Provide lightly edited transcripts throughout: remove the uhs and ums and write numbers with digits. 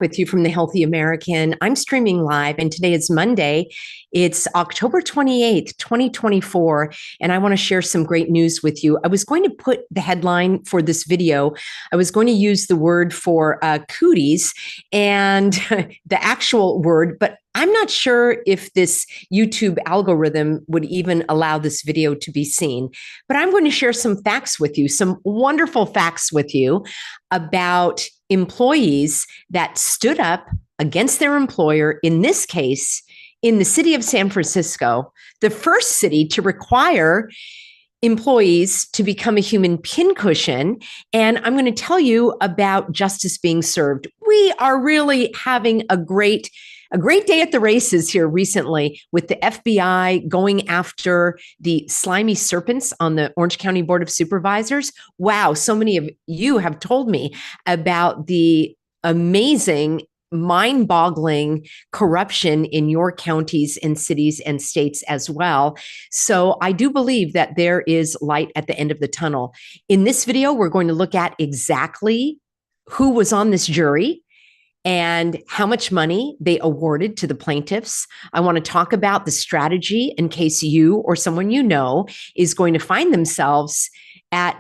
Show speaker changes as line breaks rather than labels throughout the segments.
With you from the Healthy American. I'm streaming live, and today is Monday. It's October 28th, 2024, and I want to share some great news with you. I was going to put the headline for this video. I was going to use the word for cooties and the actual word, but I'm not sure if this YouTube algorithm would even allow this video to be seen. But I'm going to share some facts with you, some wonderful facts with you about employees that stood up against their employer, in this case, in the city of San Francisco, the first city to require employees to become a human pincushion. And I'm going to tell you about justice being served. We are really having a great day at the races here recently, with the FBI going after the slimy serpents on the Orange County Board of Supervisors. Wow, so many of you have told me about the amazing, mind-boggling corruption in your counties and cities and states as well. So I do believe that there is light at the end of the tunnel. In this video, we're going to look at exactly who was on this jury and how much money they awarded to the plaintiffs. I want to talk about the strategy in case you or someone you know is going to find themselves at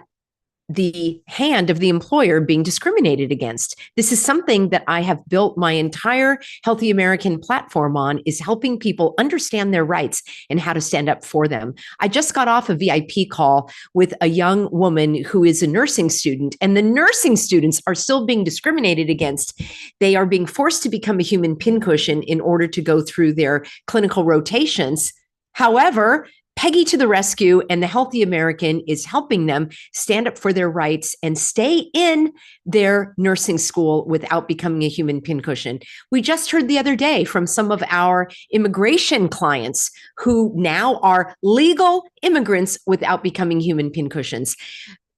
the hand of the employer being discriminated against. This is something that I have built my entire Healthy American platform on, is helping people understand their rights and how to stand up for them. I just got off a VIP call with a young woman who is a nursing student, and the nursing students are still being discriminated against. They are being forced to become a human pincushion in order to go through their clinical rotations. However, Peggy to the rescue, and the Healthy American is helping them stand up for their rights and stay in their nursing school without becoming a human pincushion. We just heard the other day from some of our immigration clients who now are legal immigrants without becoming human pincushions.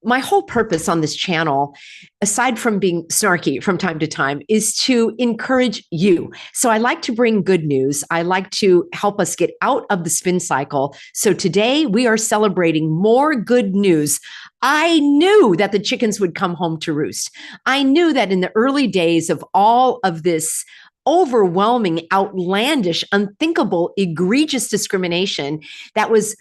My whole purpose on this channel, aside from being snarky from time to time, is to encourage you. So I like to bring good news. I like to help us get out of the spin cycle. So today we are celebrating more good news. I knew that the chickens would come home to roost. I knew that in the early days of all of this overwhelming, outlandish, unthinkable, egregious discrimination that was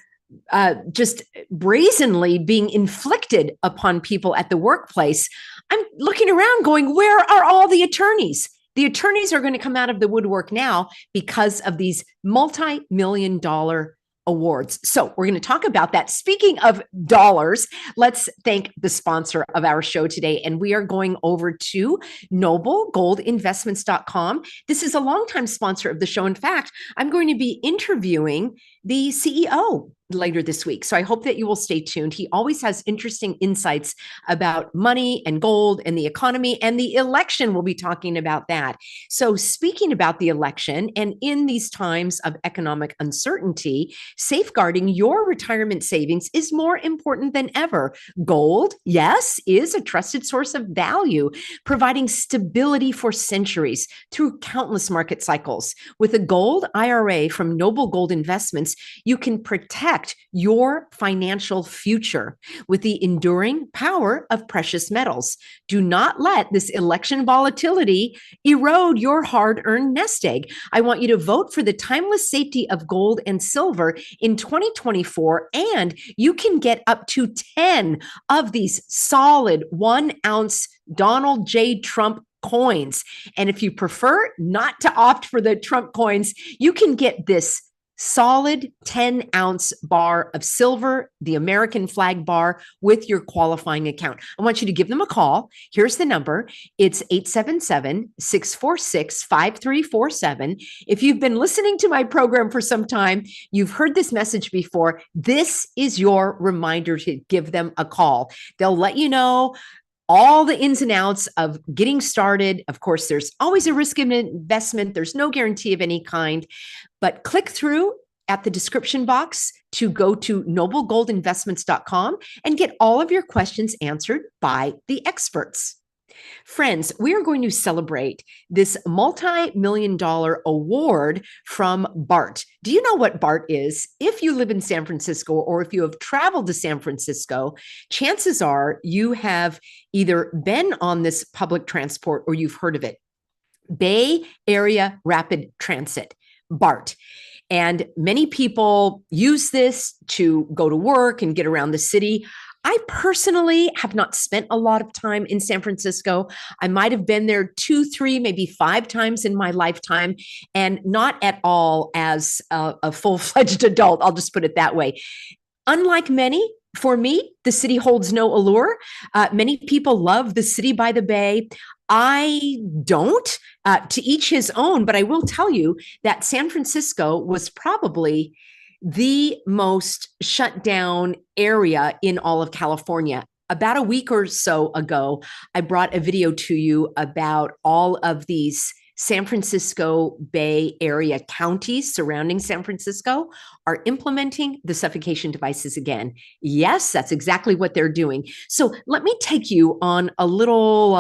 just brazenly being inflicted upon people at the workplace, I'm looking around going, where are all the attorneys? The attorneys are going to come out of the woodwork now because of these multi-million-dollar awards. So we're going to talk about that. Speaking of dollars, let's thank the sponsor of our show today. And we are going over to noblegoldinvestments.com. This is a longtime sponsor of the show. In fact, I'm going to be interviewing the CEO later this week. So I hope that you will stay tuned. He always has interesting insights about money and gold and the economy and the election. We'll be talking about that. So speaking about the election, and in these times of economic uncertainty, safeguarding your retirement savings is more important than ever. Gold, yes, is a trusted source of value, providing stability for centuries through countless market cycles. With a gold IRA from Noble Gold Investments, you can protect your financial future with the enduring power of precious metals. Do not let this election volatility erode your hard-earned nest egg. I want you to vote for the timeless safety of gold and silver in 2024, and you can get up to 10 of these solid 1-ounce Donald J. Trump coins. And if you prefer not to opt for the Trump coins, you can get this solid 10-ounce bar of silver, the American flag bar, with your qualifying account. I want you to give them a call. Here's the number. It's 877-646-5347. If you've been listening to my program for some time, you've heard this message before. This is your reminder to give them a call. They'll let you know all the ins and outs of getting started. Of course, there's always a risk of investment. There's no guarantee of any kind, but click through at the description box to go to noblegoldinvestments.com and get all of your questions answered by the experts. Friends, we are going to celebrate this multi-million-dollar award from BART. Do you know what BART is? If you live in San Francisco, or if you have traveled to San Francisco, chances are you have either been on this public transport or you've heard of it. Bay Area Rapid Transit, BART. And many people use this to go to work and get around the city. I personally have not spent a lot of time in San Francisco. I might have been there 2, 3, maybe 5 times in my lifetime, and not at all as a full-fledged adult. I'll just put it that way. Unlike many, for me, the city holds no allure. Many people love the city by the bay. I don't, to each his own, but I will tell you that San Francisco was probably the most shut down area in all of California. About a week or so ago, I brought a video to you about all of these San Francisco Bay Area counties surrounding San Francisco are implementing the suffocation devices again. Yes, that's exactly what they're doing. So let me take you on a little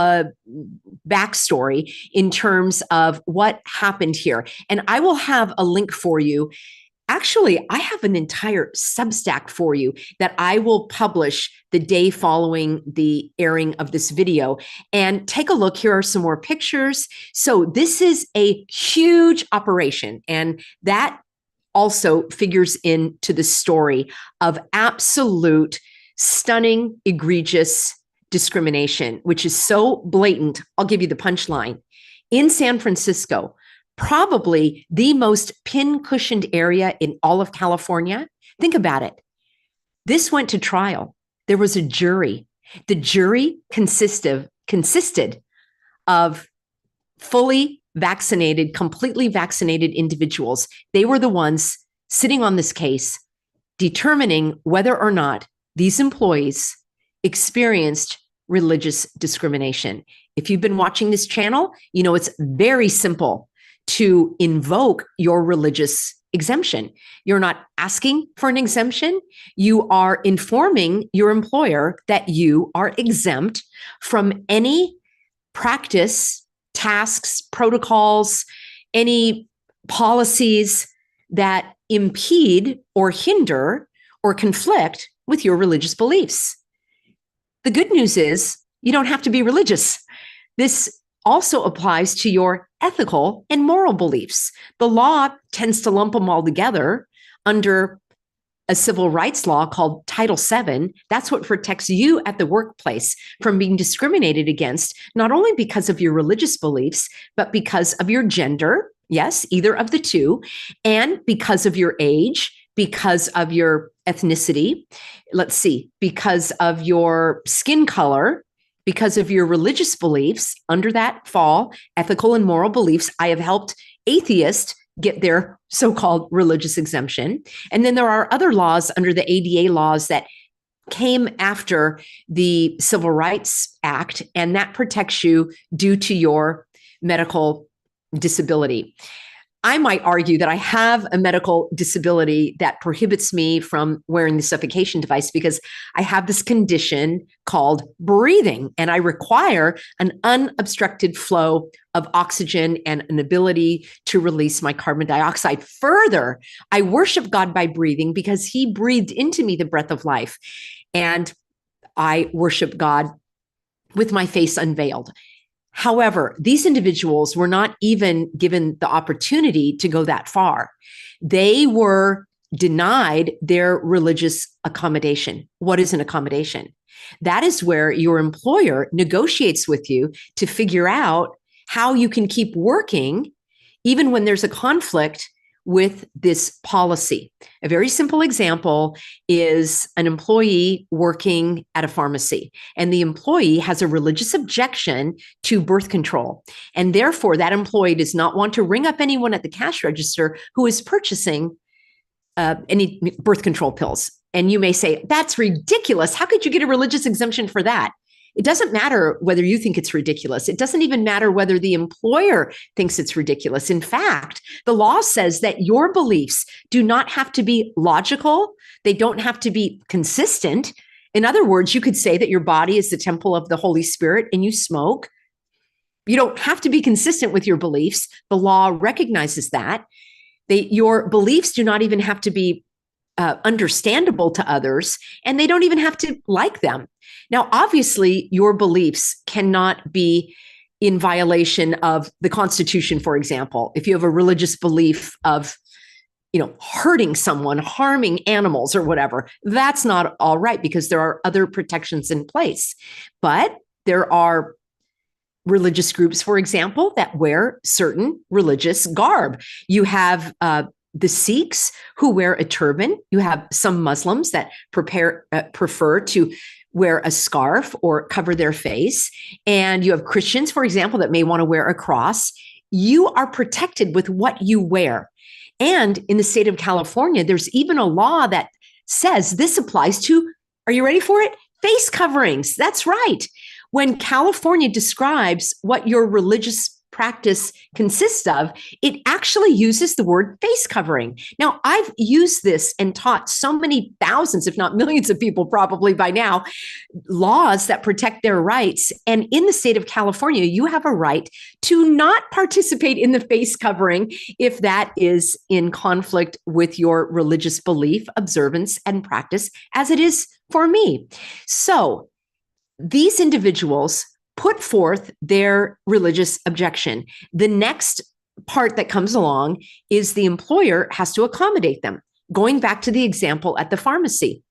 backstory in terms of what happened here. And I will have a link for you. Actually, I have an entire Substack for you that I will publish the day following the airing of this video. And take a look. Here are some more pictures. So this is a huge operation. And that also figures into the story of absolute, stunning, egregious discrimination, which is so blatant. I'll give you the punchline. In San Francisco, probably the most pin-cushioned area in all of California. Think about it. This went to trial. There was a jury. The jury consisted of fully vaccinated, completely vaccinated individuals. They were the ones sitting on this case, determining whether or not these employees experienced religious discrimination. If you've been watching this channel, you know it's very simple to invoke your religious exemption. You're not asking for an exemption. You are informing your employer that you are exempt from any practice, tasks, protocols, any policies that impede or hinder or conflict with your religious beliefs. The good news is you don't have to be religious. This also applies to your ethical and moral beliefs. The law tends to lump them all together under a civil rights law called Title VII. That's what protects you at the workplace from being discriminated against, not only because of your religious beliefs, but because of your gender, yes, either of the two, and because of your age, because of your ethnicity, because of your skin color, because of your religious beliefs. Under that fall ethical and moral beliefs. I have helped atheists get their so-called religious exemption. And then there are other laws under the ADA laws that came after the Civil Rights Act, and that protects you due to your medical disability. I might argue that I have a medical disability that prohibits me from wearing the suffocation device because I have this condition called breathing, and I require an unobstructed flow of oxygen and an ability to release my carbon dioxide. Further, I worship God by breathing because He breathed into me the breath of life, and I worship God with my face unveiled. However, these individuals were not even given the opportunity to go that far. They were denied their religious accommodation. What is an accommodation? That is where your employer negotiates with you to figure out how you can keep working even when there's a conflict with this policy. A very simple example is an employee working at a pharmacy, and the employee has a religious objection to birth control. And therefore, that employee does not want to ring up anyone at the cash register who is purchasing any birth control pills. And you may say, that's ridiculous. How could you get a religious exemption for that? It doesn't matter whether you think it's ridiculous. It doesn't even matter whether the employer thinks it's ridiculous. In fact, the law says that your beliefs do not have to be logical. They don't have to be consistent. In other words, you could say that your body is the temple of the Holy Spirit and you smoke. You don't have to be consistent with your beliefs. The law recognizes that. Your beliefs do not even have to be understandable to others, and they don't even have to like them. Now, obviously, your beliefs cannot be in violation of the Constitution, for example, if you have a religious belief of, hurting someone, harming animals or whatever, that's not all right because there are other protections in place. But there are religious groups, for example, that wear certain religious garb. You have the Sikhs who wear a turban. You have some Muslims that prefer to wear a scarf or cover their face. And you have Christians, for example, that may want to wear a cross. You are protected with what you wear. And in the state of California, there's even a law that says this applies to, are you ready for it? Face coverings. That's right. When California describes what your religious practice consists of, it actually uses the word face covering. Now, I've used this and taught so many thousands, if not millions of people probably by now, laws that protect their rights. And in the state of California, you have a right to not participate in the face covering if that is in conflict with your religious belief, observance, and practice, as it is for me. So these individuals put forth their religious objection. The next part that comes along is the employer has to accommodate them. Going back to the example at the pharmacy,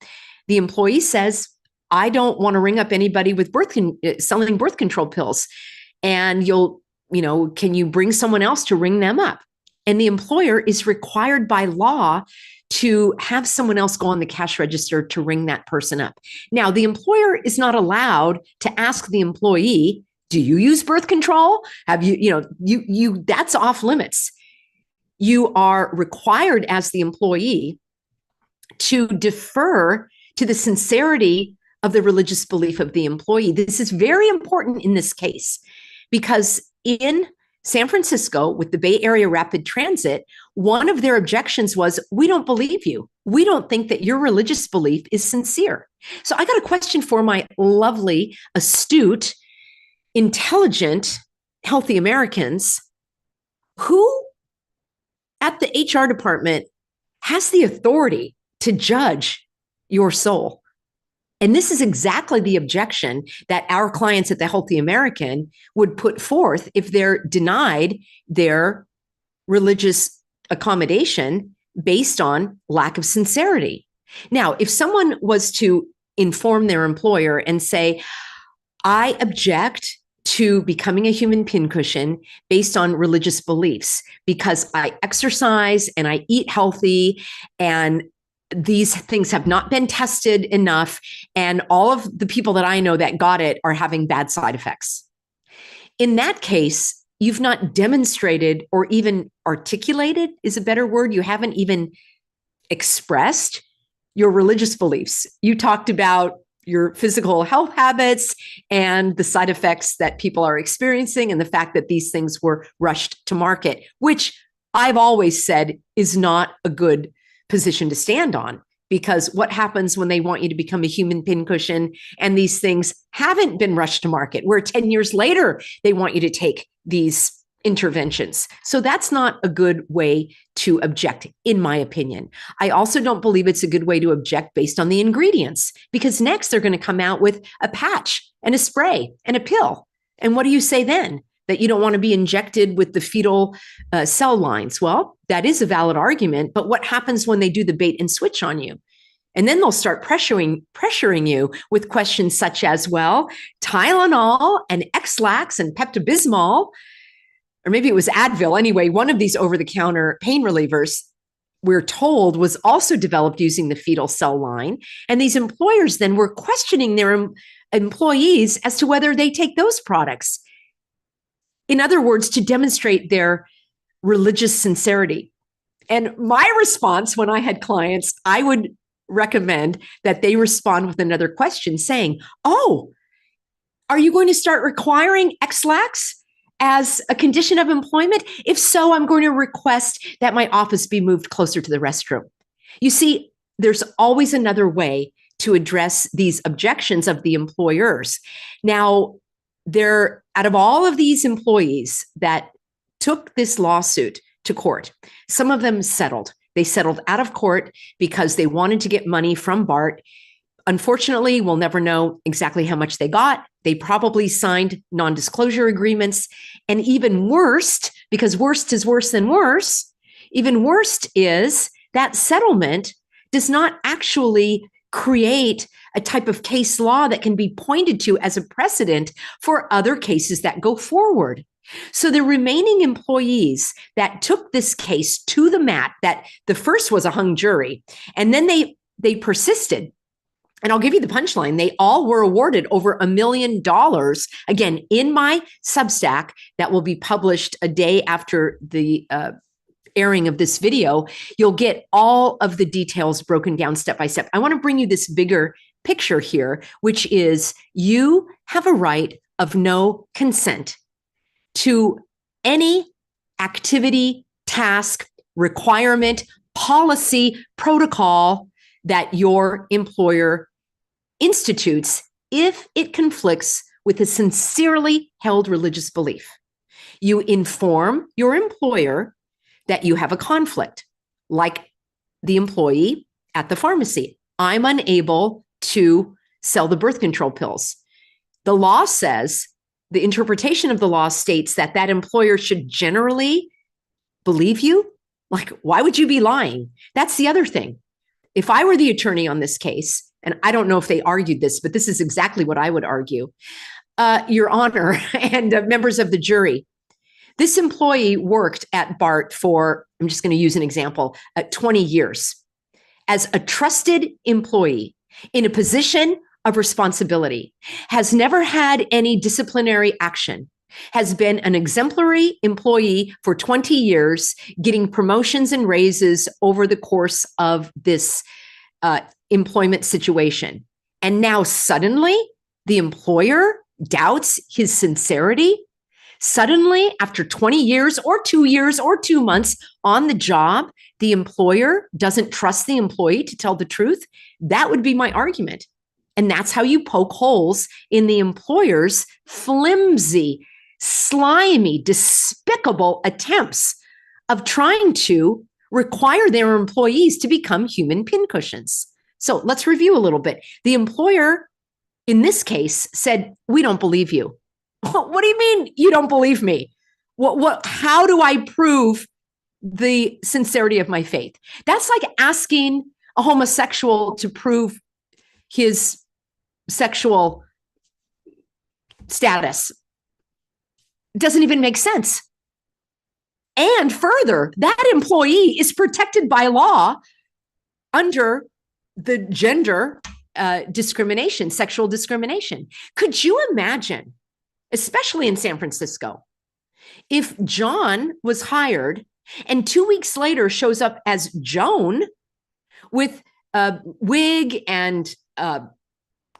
the employee says, I don't want to ring up anybody with selling birth control pills. And can you bring someone else to ring them up? And the employer is required by law to have someone else go on the cash register to ring that person up. Now, the employer is not allowed to ask the employee, do you use birth control? Have you that's off limits. You are required as the employee to defer to the sincerity of the religious belief of the employee. This is very important in this case because in San Francisco, with the Bay Area Rapid Transit, one of their objections was, we don't believe you. We don't think that your religious belief is sincere. So I got a question for my lovely, astute, intelligent, healthy Americans. Who at the HR department has the authority to judge your soul? And this is exactly the objection that our clients at the Healthy American would put forth if they're denied their religious accommodation based on lack of sincerity. Now, if someone was to inform their employer and say, I object to becoming a human pincushion based on religious beliefs because I exercise and I eat healthy and these things have not been tested enough, and all of the people that I know that got it are having bad side effects. In that case, you've not demonstrated or even articulated is a better word. You haven't even expressed your religious beliefs. You talked about your physical health habits and the side effects that people are experiencing and the fact that these things were rushed to market, which I've always said is not a good position to stand on, because what happens when they want you to become a human pincushion and these things haven't been rushed to market, where 10 years later they want you to take these interventions? So that's not a good way to object, in my opinion. I also don't believe it's a good way to object based on the ingredients, because next they're going to come out with a patch and a spray and a pill. And what do you say then? That you don't want to be injected with the fetal cell lines? Well, that is a valid argument, but what happens when they do the bait and switch on you? And then they'll start pressuring you with questions such as, well, Tylenol and X-Lax and Pepto-Bismol, or maybe it was Advil. Anyway, one of these over-the-counter pain relievers, we're told, was also developed using the fetal cell line. And these employers then were questioning their employees as to whether they take those products. In other words, to demonstrate their religious sincerity. And my response when I had clients, I would recommend that they respond with another question saying, oh, are you going to start requiring X-Lax as a condition of employment? If so, I'm going to request that my office be moved closer to the restroom. You see, there's always another way to address these objections of the employers. Now, out of all of these employees that took this lawsuit to court, some of them settled. They settled out of court because they wanted to get money from BART. Unfortunately, we'll never know exactly how much they got. They probably signed non-disclosure agreements. And even worst, because worst is worse than worse, even worst is that settlement does not actually create a type of case law that can be pointed to as a precedent for other cases that go forward. So the remaining employees that took this case to the mat, that the first was a hung jury, and then they persisted. And I'll give you the punchline. They all were awarded over $1 million. Again, in my Substack that will be published a day after the airing of this video, you'll get all of the details broken down step by step. I want to bring you this bigger picture here, which is you have a right of no consent to any activity, task, requirement, policy, protocol that your employer institutes if it conflicts with a sincerely held religious belief. You inform your employer that you have a conflict, like the employee at the pharmacy. I'm unable to sell the birth control pills. The law says, the interpretation of the law states that that employer should generally believe you. Like, why would you be lying? That's the other thing. If I were the attorney on this case, and I don't know if they argued this, but this is exactly what I would argue, Your Honor, and members of the jury, this employee worked at BART for, I'm just going to use an example, 20 years as a trusted employee in a position of responsibility, has never had any disciplinary action, has been an exemplary employee for 20 years, getting promotions and raises over the course of this employment situation. And now suddenly the employer doubts his sincerity. Suddenly, after 20 years or 2 years or 2 months on the job, the employer doesn't trust the employee to tell the truth. That would be my argument. And that's how you poke holes in the employer's flimsy, slimy, despicable attempts of trying to require their employees to become human pincushions. So let's review a little bit. The employer, in this case, said, "We don't believe you." What do you mean you don't believe me? How do I prove the sincerity of my faith? That's like asking a homosexual to prove his sexual status. It doesn't even make sense. And further, that employee is protected by law under the gender discrimination, sexual discrimination. Could you imagine, especially in San Francisco, if John was hired and 2 weeks later shows up as Joan with a wig and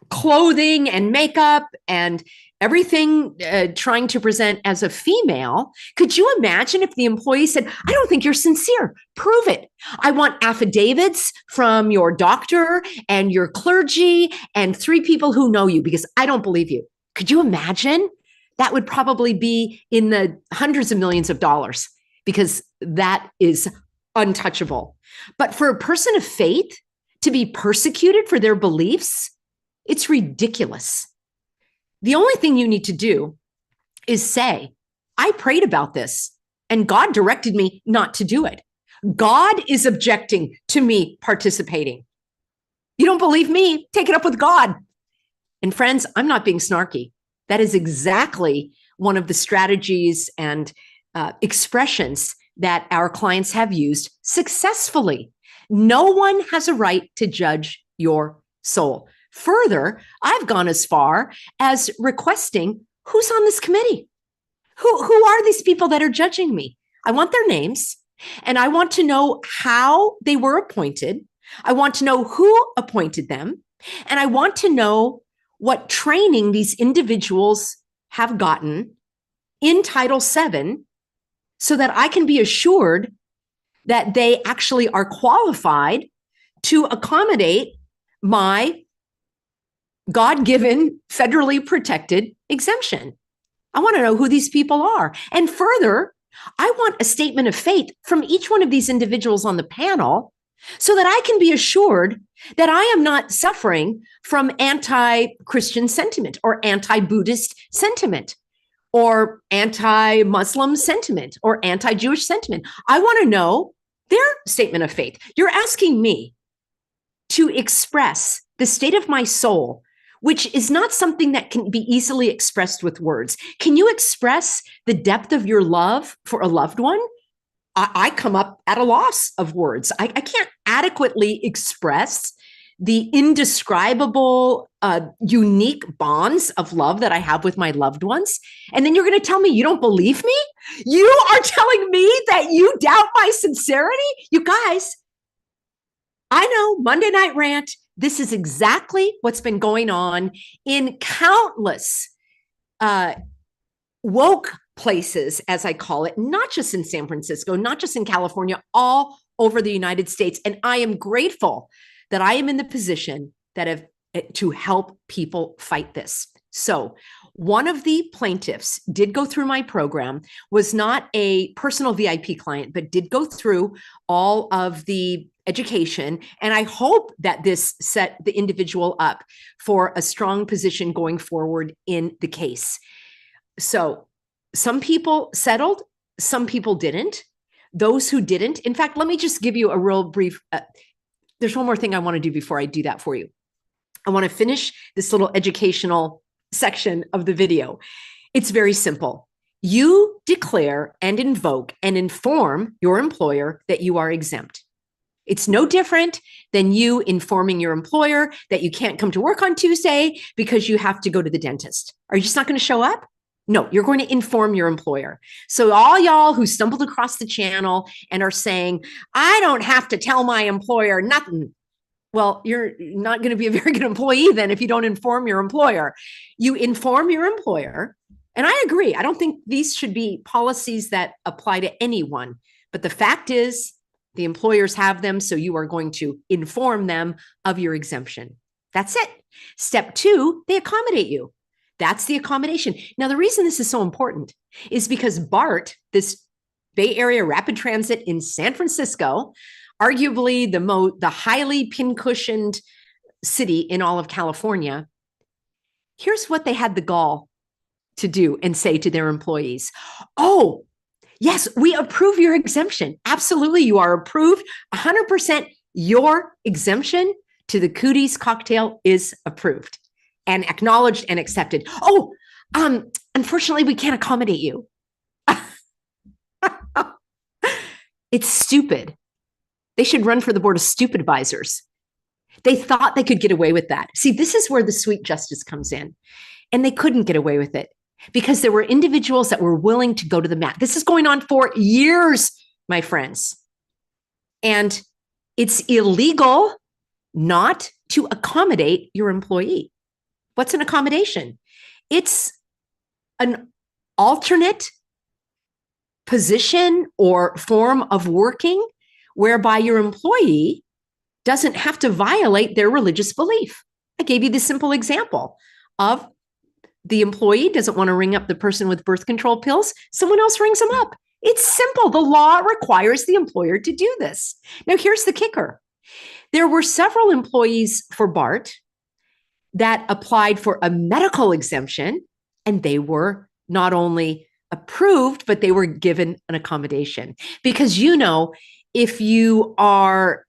clothing and makeup and everything trying to present as a female? Could you imagine if the employee said, "I don't think you're sincere. Prove it. I want affidavits from your doctor and your clergy and 3 people who know you because I don't believe you." Could you imagine? That would probably be in the hundreds of millions of dollars because that is untouchable. But for a person of faith to be persecuted for their beliefs, it's ridiculous. The only thing you need to do is say, "I prayed about this and God directed me not to do it. God is objecting to me participating. You don't believe me? Take it up with God." And friends, I'm not being snarky. That is exactly one of the strategies and expressions that our clients have used successfully. No one has a right to judge your soul. Further, I've gone as far as requesting who's on this committee. Who are these people that are judging me? I want their names, and I want to know how they were appointed. I want to know who appointed them, and I want to know what training these individuals have gotten in Title VII so that I can be assured that they actually are qualified to accommodate my God-given, federally protected exemption. I want to know who these people are. And further, I want a statement of faith from each one of these individuals on the panel so that I can be assured that I am not suffering from anti-Christian sentiment or anti-Buddhist sentiment or anti-Muslim sentiment or anti-Jewish sentiment. I want to know their statement of faith. You're asking me to express the state of my soul, which is not something that can be easily expressed with words. Can you express the depth of your love for a loved one? I come up at a loss of words. I can't adequately express the indescribable, unique bonds of love that I have with my loved ones. And then you're going to tell me you don't believe me? You are telling me that you doubt my sincerity? You guys, I know, Monday Night Rant, this is exactly what's been going on in countless woke places, as I call it, not just in San Francisco, not just in California, all over the United States. And I am grateful that I am in the position to help people fight this. So one of the plaintiffs did go through my program, was not a personal VIP client, but did go through all of the education. And I hope that this set the individual up for a strong position going forward in the case. So some people settled, some people didn't. Those who didn't, in fact, let me just give you a real brief, there's one more thing I want to do before I do that for you. I want to finish this little educational section of the video. It's very simple. You declare and invoke and inform your employer that you are exempt. It's no different than you informing your employer that you can't come to work on Tuesday because you have to go to the dentist. Are you just not going to show up? No, you're going to inform your employer. So all y'all who stumbled across the channel and are saying, I don't have to tell my employer nothing. Well, you're not going to be a very good employee then if you don't inform your employer. You inform your employer. And I agree. I don't think these should be policies that apply to anyone. But the fact is, the employers have them, so you are going to inform them of your exemption. That's it. Step two, they accommodate you. That's the accommodation. Now, the reason this is so important is because BART, this Bay Area Rapid Transit in San Francisco, arguably the highly pincushioned city in all of California, here's what they had the gall to do and say to their employees. Oh, yes, we approve your exemption. Absolutely, you are approved. 100% your exemption to the Cooties cocktail is approved and acknowledged and accepted. Oh, unfortunately, we can't accommodate you. It's stupid. They should run for the board of stupid advisors. They thought they could get away with that. See, this is where the sweet justice comes in. And they couldn't get away with it because there were individuals that were willing to go to the mat. This is going on for years, my friends. And it's illegal not to accommodate your employee. What's an accommodation? It's an alternate position or form of working whereby your employee doesn't have to violate their religious belief. I gave you the simple example of the employee doesn't want to ring up the person with birth control pills. Someone else rings them up. It's simple. The law requires the employer to do this. Now, here's the kicker. There were several employees for BART that applied for a medical exemption, and they were not only approved, but they were given an accommodation. Because, you know, if you are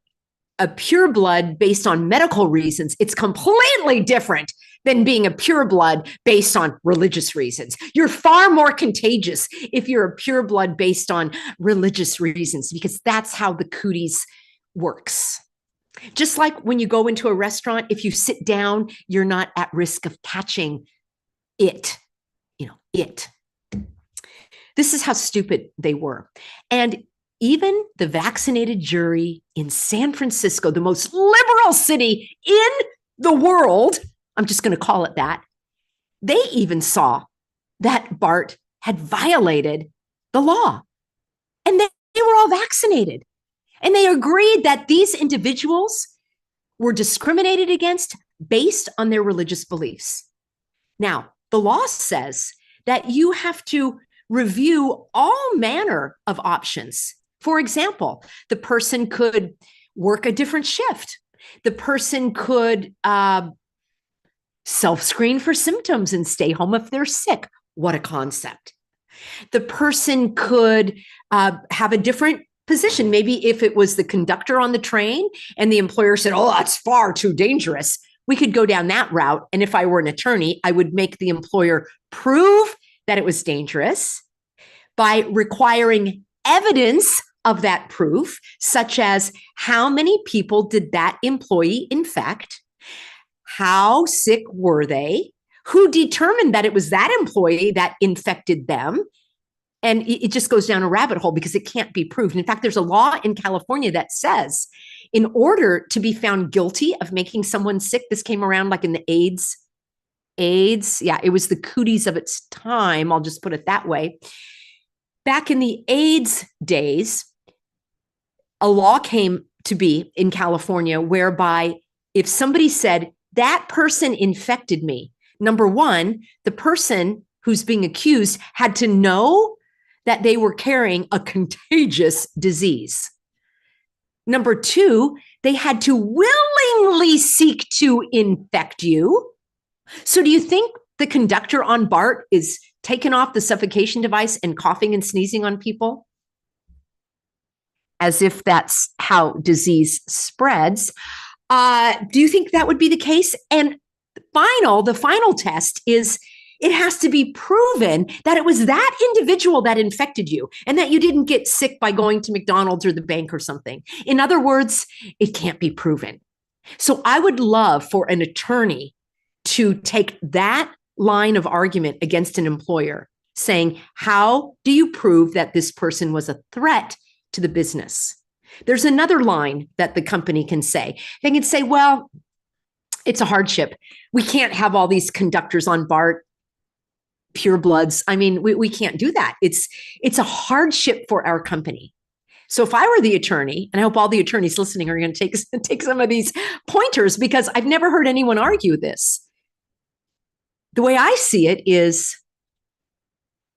a pureblood based on medical reasons, it's completely different than being a pureblood based on religious reasons. You're far more contagious if you're a pureblood based on religious reasons, because that's how the Cooties works. Just like when you go into a restaurant, if you sit down, you're not at risk of catching it. This is how stupid they were. And even the Vaccinated Jury in San Francisco, the most liberal city in the world, I'm just going to call it that, they even saw that BART had violated the law. And they were all vaccinated. And they agreed that these individuals were discriminated against based on their religious beliefs. Now, the law says that you have to review all manner of options. For example, the person could work a different shift. The person could self-screen for symptoms and stay home if they're sick. What a concept. The person could have a different position. Maybe if it was the conductor on the train and the employer said, oh, that's far too dangerous, we could go down that route. And if I were an attorney, I would make the employer prove that it was dangerous by requiring evidence of that proof, such as how many people did that employee infect? How sick were they? Who determined that it was that employee that infected them? And it just goes down a rabbit hole because it can't be proved. In fact, there's a law in California that says in order to be found guilty of making someone sick, this came around like in the AIDS. Yeah, it was the cooties of its time. I'll just put it that way. Back in the AIDS days, a law came to be in California whereby if somebody said that person infected me, number one, the person who's being accused had to know that they were carrying a contagious disease. Number two, they had to willingly seek to infect you. So do you think the conductor on BART is taking off the suffocation device and coughing and sneezing on people? As if that's how disease spreads. Do you think that would be the case? And the final test is it has to be proven that it was that individual that infected you and that you didn't get sick by going to McDonald's or the bank or something. In other words, it can't be proven. So I would love for an attorney to take that line of argument against an employer saying, how do you prove that this person was a threat to the business? There's another line that the company can say. They can say, well, it's a hardship. We can't have all these conductors on BART, purebloods. I mean, we can't do that. It's a hardship for our company. So if I were the attorney, and I hope all the attorneys listening are going to take some of these pointers because I've never heard anyone argue this. The way I see it is,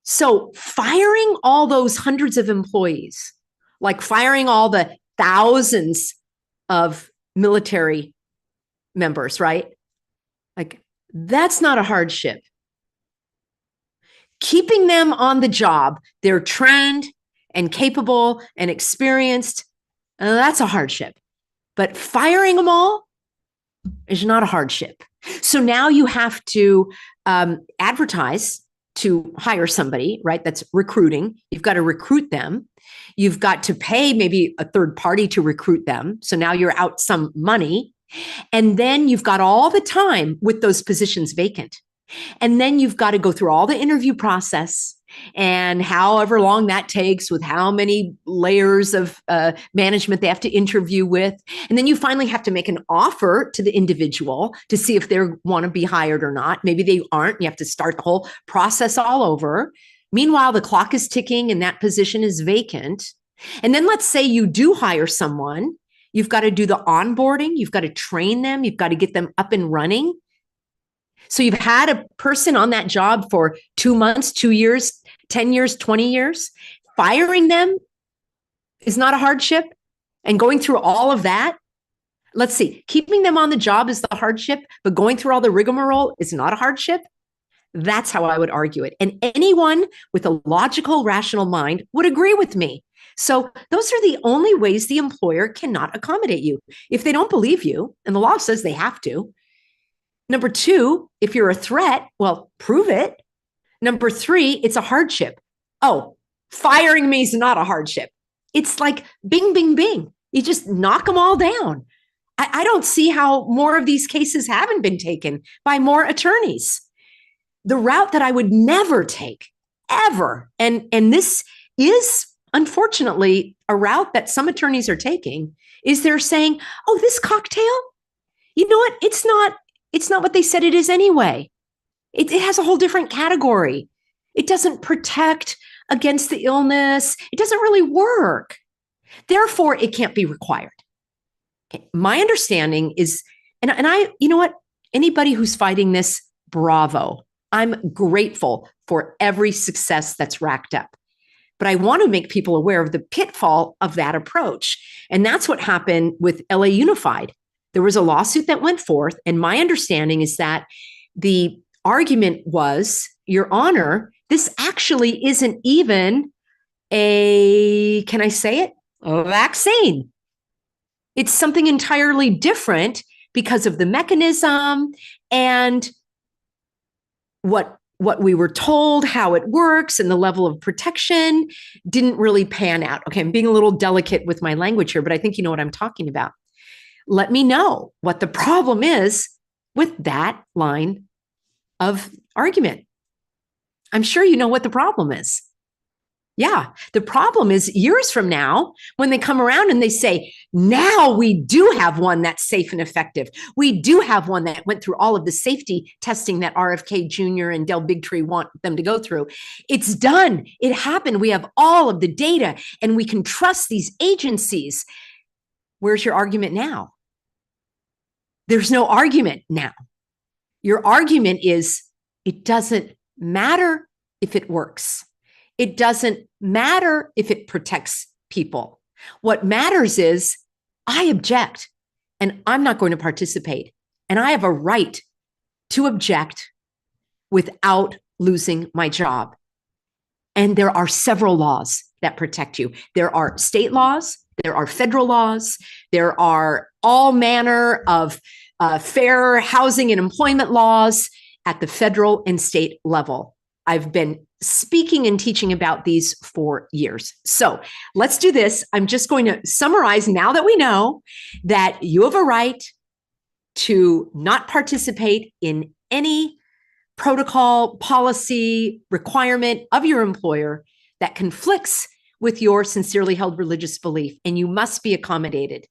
so firing all those hundreds of employees, like firing all the thousands of military members, right? Like, that's not a hardship. Keeping them on the job, they're trained and capable and experienced, that's a hardship. But firing them all is not a hardship. So now you have to advertise to hire somebody, right? That's recruiting. You've got to recruit them. You've got to pay maybe a third party to recruit them. So now you're out some money. And then you've got all the time with those positions vacant. And then you've got to go through all the interview process and however long that takes with how many layers of management they have to interview with. And then you finally have to make an offer to the individual to see if they want to be hired or not. Maybe they aren't. You have to start the whole process all over. Meanwhile, the clock is ticking and that position is vacant. And then let's say you do hire someone. You've got to do the onboarding. You've got to train them. You've got to get them up and running. So you've had a person on that job for 2 months, 2 years, 10 years, 20 years. Firing them is not a hardship. And going through all of that, let's see, keeping them on the job is the hardship, but going through all the rigmarole is not a hardship. That's how I would argue it. And anyone with a logical, rational mind would agree with me. So those are the only ways the employer cannot accommodate you. If they don't believe you, and the law says they have to. Number two, if you're a threat, well, prove it. Number three, it's a hardship. Oh, firing me is not a hardship. It's like bing, bing, bing. You just knock them all down. I don't see how more of these cases haven't been taken by more attorneys. The route that I would never take, ever, and this is unfortunately a route that some attorneys are taking, is they're saying, oh, this cocktail, you know what? It's not what they said it is anyway. It has a whole different category. It doesn't protect against the illness. It doesn't really work. Therefore, it can't be required. Okay. My understanding is, and I, you know what? Anybody who's fighting this, bravo. I'm grateful for every success that's racked up. but I want to make people aware of the pitfall of that approach. And that's what happened with LA Unified. There was a lawsuit that went forth, and my understanding is that the argument was, Your Honor, this actually isn't even can I say it? A vaccine. It's something entirely different because of the mechanism and what we were told, how it works, and the level of protection didn't really pan out. Okay, I'm being a little delicate with my language here, but I think you know what I'm talking about. Let me know what the problem is with that line of argument. I'm sure you know what the problem is. Yeah, the problem is years from now, when they come around and they say, now we do have one that's safe and effective. We do have one that went through all of the safety testing that RFK Jr. and Del Bigtree want them to go through. It's done. It happened. We have all of the data and we can trust these agencies. Where's your argument now? There's no argument now. Your argument is it doesn't matter if it works. It doesn't matter if it protects people. What matters is I object and I'm not going to participate. And I have a right to object without losing my job. And there are several laws that protect you. There are state laws, there are federal laws, there are all manner of fair housing and employment laws at the federal and state level. I've been speaking and teaching about these for years. So let's do this. I'm just going to summarize now that we know that you have a right to not participate in any protocol, policy, requirement of your employer that conflicts with your sincerely held religious belief, and you must be accommodated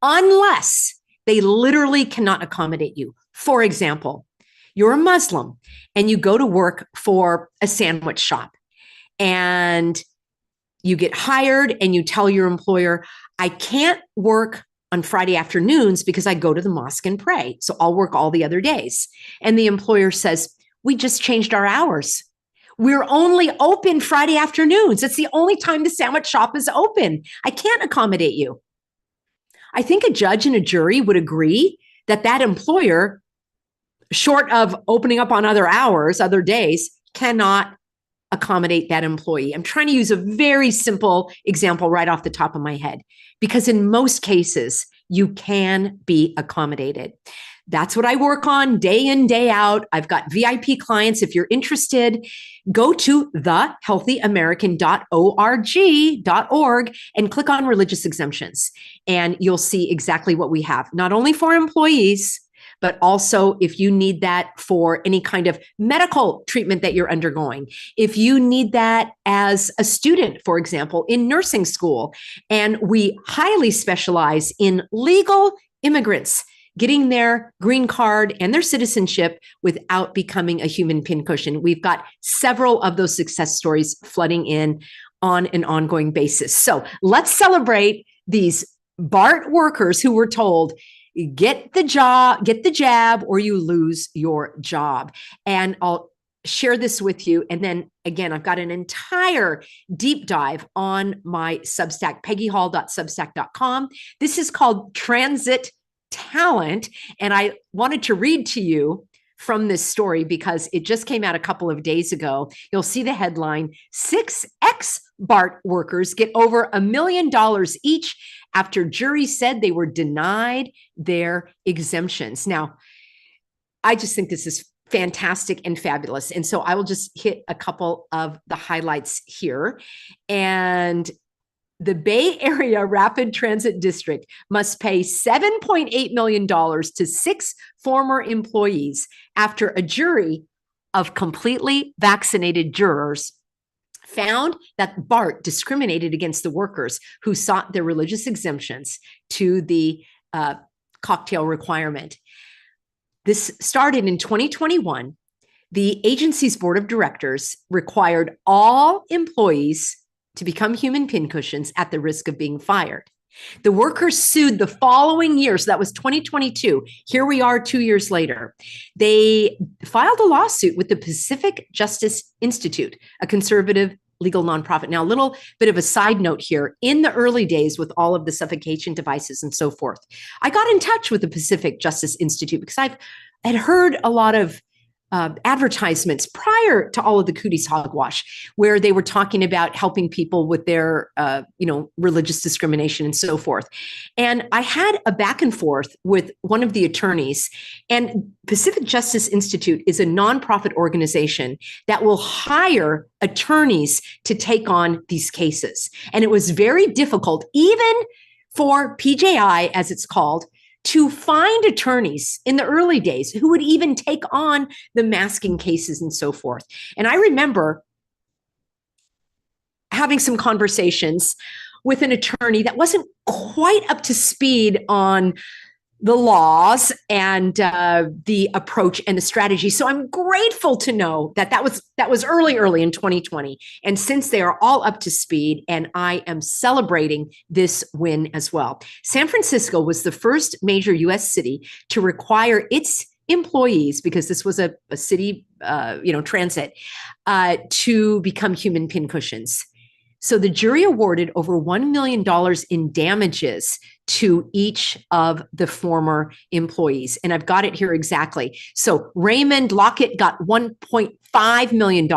unless they literally cannot accommodate you. For example, you're a Muslim and you go to work for a sandwich shop and you get hired and you tell your employer, I can't work on Friday afternoons because I go to the mosque and pray. So I'll work all the other days. And the employer says, we just changed our hours. We're only open Friday afternoons. It's the only time the sandwich shop is open. I can't accommodate you. I think a judge and a jury would agree that that employer, short of opening up on other hours, other days, cannot accommodate that employee. I'm trying to use a very simple example right off the top of my head, because in most cases, you can be accommodated. That's what I work on day in, day out. I've got VIP clients. If you're interested, go to thehealthyamerican.org and click on religious exemptions, and you'll see exactly what we have, not only for employees, but also if you need that for any kind of medical treatment that you're undergoing, if you need that as a student, for example, in nursing school. And we highly specialize in legal immigrants getting their green card and their citizenship without becoming a human pincushion. We've got several of those success stories flooding in on an ongoing basis. So let's celebrate these BART workers who were told, get the jab, or you lose your job. And I'll share this with you. And then again, I've got an entire deep dive on my Substack, peggyhall.substack.com. This is called Transit Talent. And I wanted to read to you from this story because it just came out a couple of days ago. You'll see the headline, 6 ex-BART workers get over $1 million each after jury said they were denied their exemptions. Now, I just think this is fantastic and fabulous. And so I will just hit a couple of the highlights here. And the Bay Area Rapid Transit District must pay $7.8 million to 6 former employees after a jury of completely vaccinated jurors found that BART discriminated against the workers who sought their religious exemptions to the cocktail requirement. This started in 2021. The agency's board of directors required all employees to become human pincushions at the risk of being fired. The workers sued the following year, so that was 2022. Here we are 2 years later. They filed a lawsuit with the Pacific Justice Institute, a conservative legal nonprofit. Now, a little bit of a side note here. In the early days with all of the suffocation devices and so forth, I got in touch with the Pacific Justice Institute because I had heard a lot of advertisements prior to all of the cooties hogwash, where they were talking about helping people with their, religious discrimination and so forth. And I had a back and forth with one of the attorneys, and Pacific Justice Institute is a nonprofit organization that will hire attorneys to take on these cases. And it was very difficult, even for PJI, as it's called, to find attorneys in the early days who would even take on the masking cases and so forth. And I remember having some conversations with an attorney that wasn't quite up to speed on the laws and the approach and the strategy. So I'm grateful to know that that was early in 2020. And since they are all up to speed, and I am celebrating this win as well. San Francisco was the first major US city to require its employees, because this was a city, transit, to become human pincushions. So the jury awarded over $1 million in damages to each of the former employees. And I've got it here exactly. So Raymond Lockett got $1.5 million.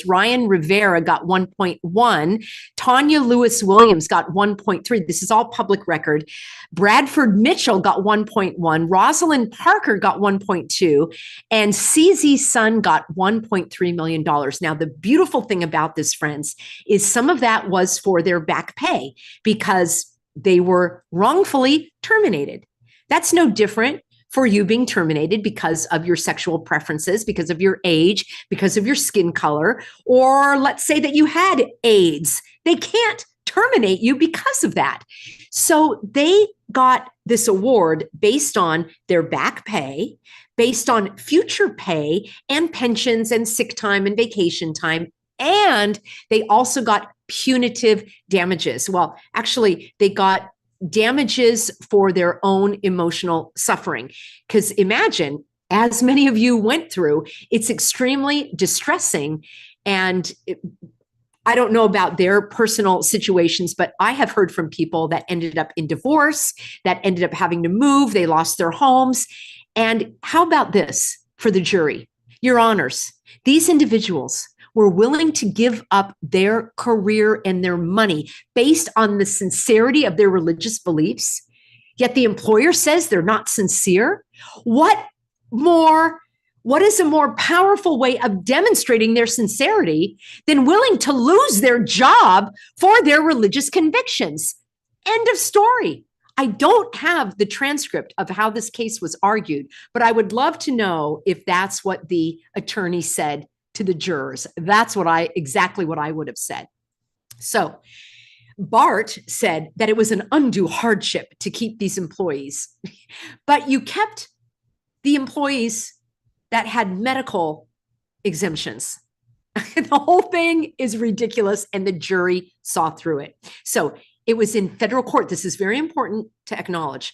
Ryan Rivera got 1.1. Tanya Lewis Williams got 1.3. This is all public record. Bradford Mitchell got 1.1. Rosalind Parker got 1.2. And CZ Sun got $1.3 million. Now, the beautiful thing about this, friends, is some of that was for their back pay because they were wrongfully terminated. That's no different for you being terminated because of your sexual preferences, because of your age, because of your skin color, or let's say that you had AIDS. They can't terminate you because of that. So they got this award based on their back pay, based on future pay and pensions and sick time and vacation time. And they also got punitive damages. Well, actually, they got damages for their own emotional suffering. Because imagine, as many of you went through, it's extremely distressing. And I don't know about their personal situations, but I have heard from people that ended up in divorce, that ended up having to move, they lost their homes. And how about this for the jury? Your honors, these individuals were willing to give up their career and their money based on the sincerity of their religious beliefs, yet the employer says they're not sincere. What is a more powerful way of demonstrating their sincerity than willing to lose their job for their religious convictions? End of story. I don't have the transcript of how this case was argued, but I would love to know if that's what the attorney said to the jurors. That's exactly what I would have said. So BART said that it was an undue hardship to keep these employees, but you kept the employees that had medical exemptions. The whole thing is ridiculous, and the jury saw through it. So it was in federal court. This is very important to acknowledge.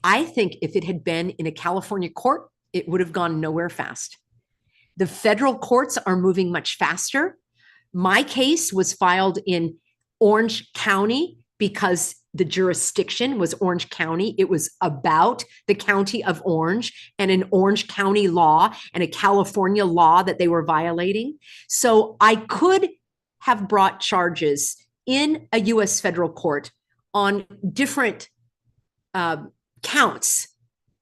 I think if it had been in a California court, it would have gone nowhere fast. The federal courts are moving much faster. My case was filed in Orange County because the jurisdiction was Orange County. It was about the county of Orange and an Orange County law and a California law that they were violating. So I could have brought charges in a U.S. federal court on different counts,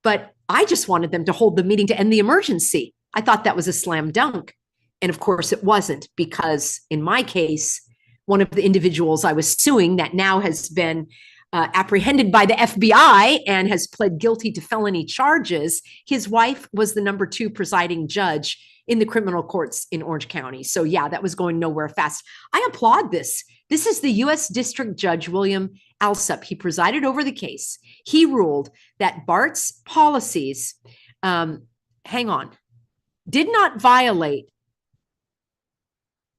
but I just wanted them to hold the meeting to end the emergency. I thought that was a slam dunk. And of course it wasn't, because in my case, one of the individuals I was suing that now has been apprehended by the FBI and has pled guilty to felony charges, his wife was the number 2 presiding judge in the criminal courts in Orange County. So yeah, that was going nowhere fast. I applaud this. This is the U.S. District Judge William Alsup. He presided over the case. He ruled that BART's policies, did not violate.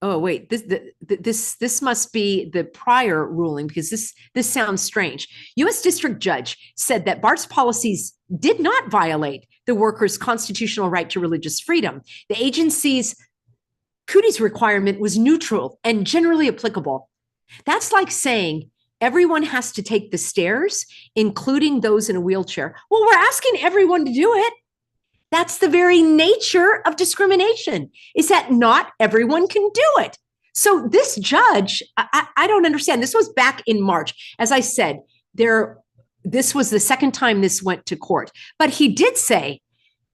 Oh, wait, this must be the prior ruling, because this sounds strange. U.S. District Judge said that BART's policies did not violate the workers' constitutional right to religious freedom. The agency's Cootie's requirement was neutral and generally applicable. That's like saying everyone has to take the stairs, including those in a wheelchair. Well, we're asking everyone to do it. That's the very nature of discrimination, is that not everyone can do it. So this judge, I don't understand. This was back in March. As I said, this was the second time this went to court. But he did say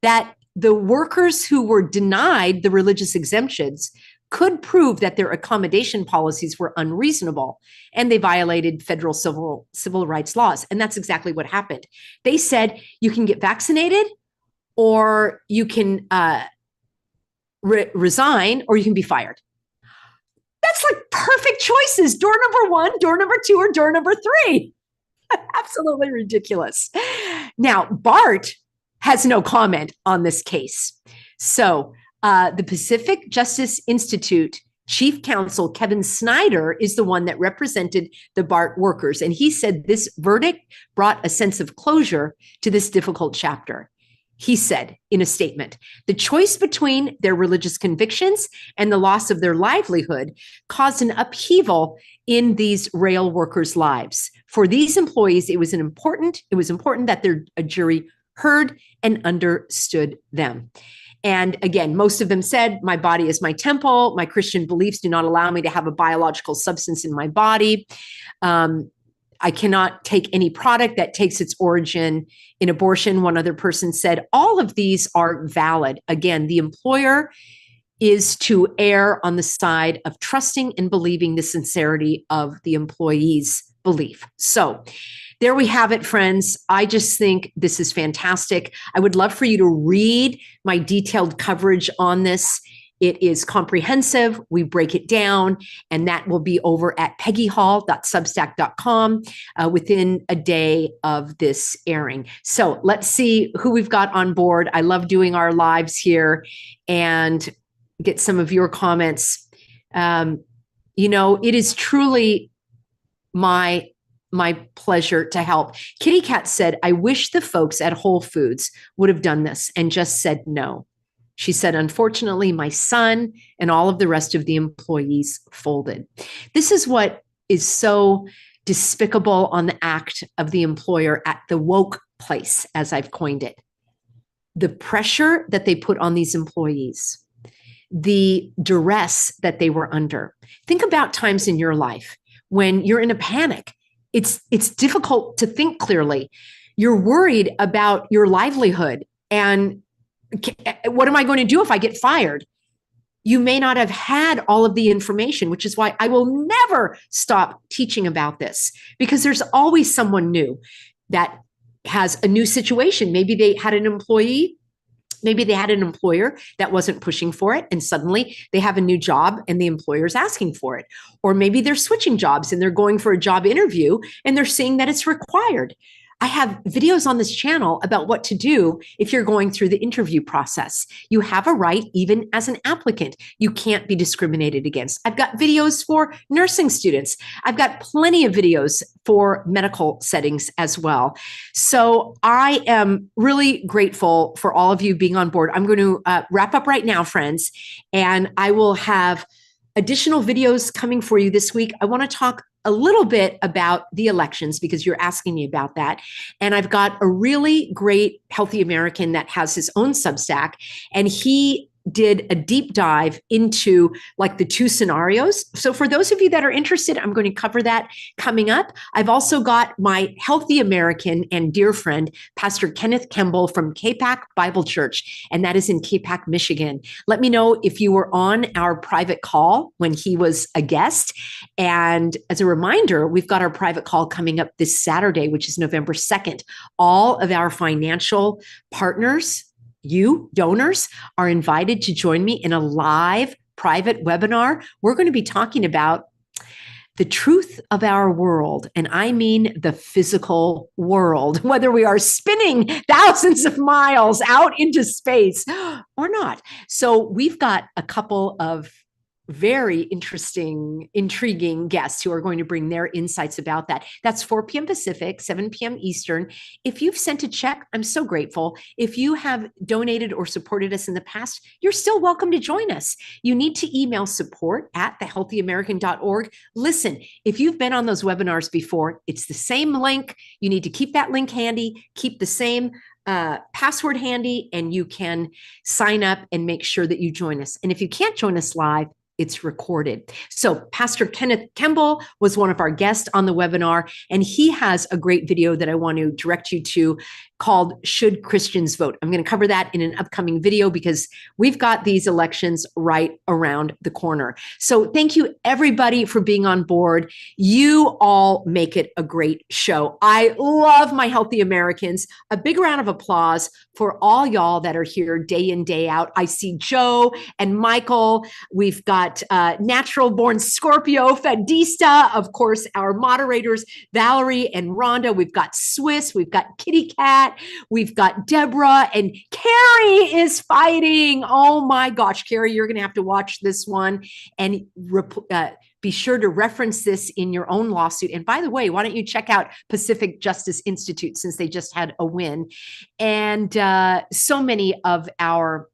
that the workers who were denied the religious exemptions could prove that their accommodation policies were unreasonable and they violated federal civil rights laws. And that's exactly what happened. They said you can get vaccinated, or you can resign, or you can be fired. That's like perfect choices. Door number one, door number two, or door number three. Absolutely ridiculous. Now, BART has no comment on this case. So the Pacific Justice Institute Chief Counsel Kevin Snyder is the one that represented the BART workers. And he said this verdict brought a sense of closure to this difficult chapter. He said in a statement, the choice between their religious convictions and the loss of their livelihood caused an upheaval in these rail workers' lives. For these employees, it was important that a jury heard and understood them. And again, most of them said, my body is my temple. My Christian beliefs do not allow me to have a biological substance in my body. I cannot take any product that takes its origin in abortion. One other person said, all of these are valid. Again, the employer is to err on the side of trusting and believing the sincerity of the employee's belief. So there we have it, friends. I just think this is fantastic. I would love for you to read my detailed coverage on this. It is comprehensive. We break it down, and that will be over at peggyhall.substack.com within a day of this airing. So let's see who we've got on board. I love doing our lives here and get some of your comments. It is truly my pleasure to help. Kitty Cat said, I wish the folks at Whole Foods would have done this and just said no. She said, unfortunately, my son and all of the rest of the employees folded. This is what is so despicable on the act of the employer at the woke place, as I've coined it. The pressure that they put on these employees, the duress that they were under. Think about times in your life when you're in a panic. It's difficult to think clearly. You're worried about your livelihood and what am I going to do if I get fired? You may not have had all of the information, which is why I will never stop teaching about this, because there's always someone new that has a new situation. Maybe they had an employee, maybe they had an employer that wasn't pushing for it, and suddenly they have a new job and the employer's asking for it. Or maybe they're switching jobs and they're going for a job interview and they're seeing that it's required. I have videos on this channel about what to do if you're going through the interview process. You have a right, even as an applicant. You can't be discriminated against. I've got videos for nursing students. I've got plenty of videos for medical settings as well. So I am really grateful for all of you being on board. I'm going to wrap up right now, friends, and I will have additional videos coming for you this week. I want to talk a little bit about the elections because you're asking me about that. And I've got a really great Healthy American that has his own Substack, and he did a deep dive into like the two scenarios. So for those of you that are interested, I'm going to cover that coming up. I've also got my Healthy American and dear friend, Pastor Kenneth Kemble from K-Pac Bible Church, and that is in K-Pac, Michigan. Let me know if you were on our private call when he was a guest. And as a reminder, we've got our private call coming up this Saturday, which is November 2nd. All of our financial partners, you donors, are invited to join me in a live private webinar. We're going to be talking about the truth of our world, and I mean the physical world, whether we are spinning thousands of miles out into space or not. So we've got a couple of very interesting, intriguing guests who are going to bring their insights about that. That's 4 p.m. Pacific, 7 p.m. Eastern. If you've sent a check, I'm so grateful. If you have donated or supported us in the past, you're still welcome to join us. You need to email support@thehealthyamerican.org. Listen, if you've been on those webinars before, it's the same link. You need to keep that link handy, keep the same password handy, and you can sign up and make sure that you join us. And if you can't join us live, it's recorded. So Pastor Kenneth Kemble was one of our guests on the webinar, and he has a great video that I want to direct you to called Should Christians Vote? I'm going to cover that in an upcoming video because we've got these elections right around the corner. So thank you everybody for being on board. You all make it a great show. I love my Healthy Americans. A big round of applause for all y'all that are here day in, day out. I see Joe and Michael. We've got Natural Born Scorpio, Fedista, of course, our moderators, Valerie and Rhonda. We've got Swiss, we've got Kitty Cat, we've got Deborah, and Carrie is fighting. Oh my gosh, Carrie, you're going to have to watch this one and be sure to reference this in your own lawsuit. And by the way, why don't you check out Pacific Justice Institute since they just had a win. And so many of our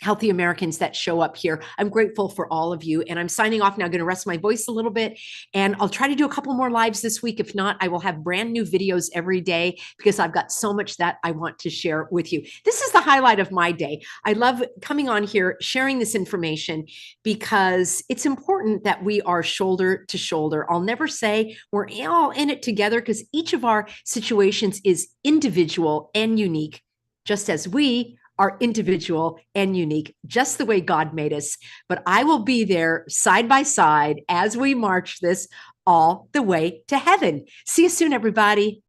Healthy Americans that show up here. I'm grateful for all of you. And I'm signing off now. I'm going to rest my voice a little bit. And I'll try to do a couple more lives this week. If not, I will have brand new videos every day because I've got so much that I want to share with you. This is the highlight of my day. I love coming on here, sharing this information because it's important that we are shoulder to shoulder. I'll never say we're all in it together because each of our situations is individual and unique, just as we are individual and unique, just the way God made us. But I will be there side by side as we march this all the way to heaven. See you soon, everybody.